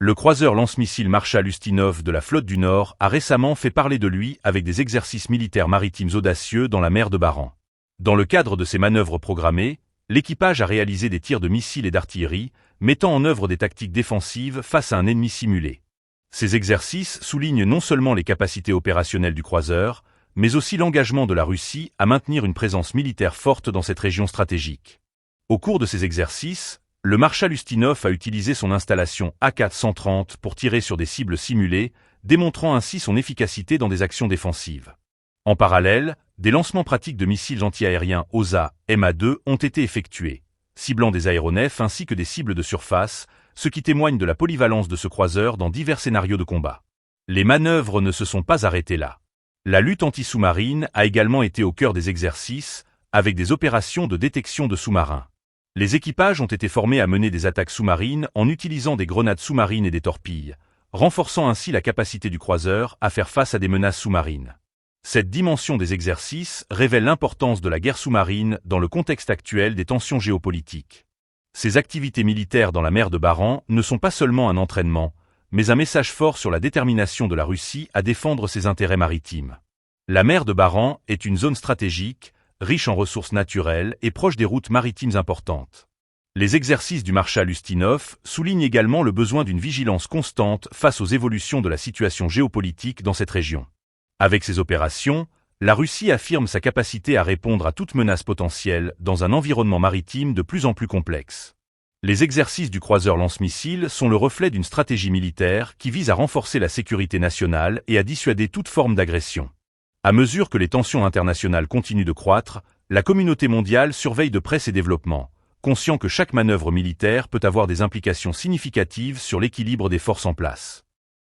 Le croiseur lance-missile Marshal Ustinov de la flotte du Nord a récemment fait parler de lui avec des exercices militaires maritimes audacieux dans la mer de Barents. Dans le cadre de ces manœuvres programmées, l'équipage a réalisé des tirs de missiles et d'artillerie, mettant en œuvre des tactiques défensives face à un ennemi simulé. Ces exercices soulignent non seulement les capacités opérationnelles du croiseur, mais aussi l'engagement de la Russie à maintenir une présence militaire forte dans cette région stratégique. Au cours de ces exercices, le Marshal Ustinov a utilisé son installation AK-130 pour tirer sur des cibles simulées, démontrant ainsi son efficacité dans des actions défensives. En parallèle, des lancements pratiques de missiles antiaériens OSA MA2 ont été effectués, ciblant des aéronefs ainsi que des cibles de surface, ce qui témoigne de la polyvalence de ce croiseur dans divers scénarios de combat. Les manœuvres ne se sont pas arrêtées là. La lutte anti-sous-marine a également été au cœur des exercices, avec des opérations de détection de sous-marins. Les équipages ont été formés à mener des attaques sous-marines en utilisant des grenades sous-marines et des torpilles, renforçant ainsi la capacité du croiseur à faire face à des menaces sous-marines. Cette dimension des exercices révèle l'importance de la guerre sous-marine dans le contexte actuel des tensions géopolitiques. Ces activités militaires dans la mer de Barents ne sont pas seulement un entraînement, mais un message fort sur la détermination de la Russie à défendre ses intérêts maritimes. La mer de Barents est une zone stratégique, riche en ressources naturelles et proche des routes maritimes importantes. Les exercices du Marshal Ustinov soulignent également le besoin d'une vigilance constante face aux évolutions de la situation géopolitique dans cette région. Avec ces opérations, la Russie affirme sa capacité à répondre à toute menace potentielle dans un environnement maritime de plus en plus complexe. Les exercices du croiseur lance-missiles sont le reflet d'une stratégie militaire qui vise à renforcer la sécurité nationale et à dissuader toute forme d'agression. À mesure que les tensions internationales continuent de croître, la communauté mondiale surveille de près ces développements, conscient que chaque manœuvre militaire peut avoir des implications significatives sur l'équilibre des forces en place.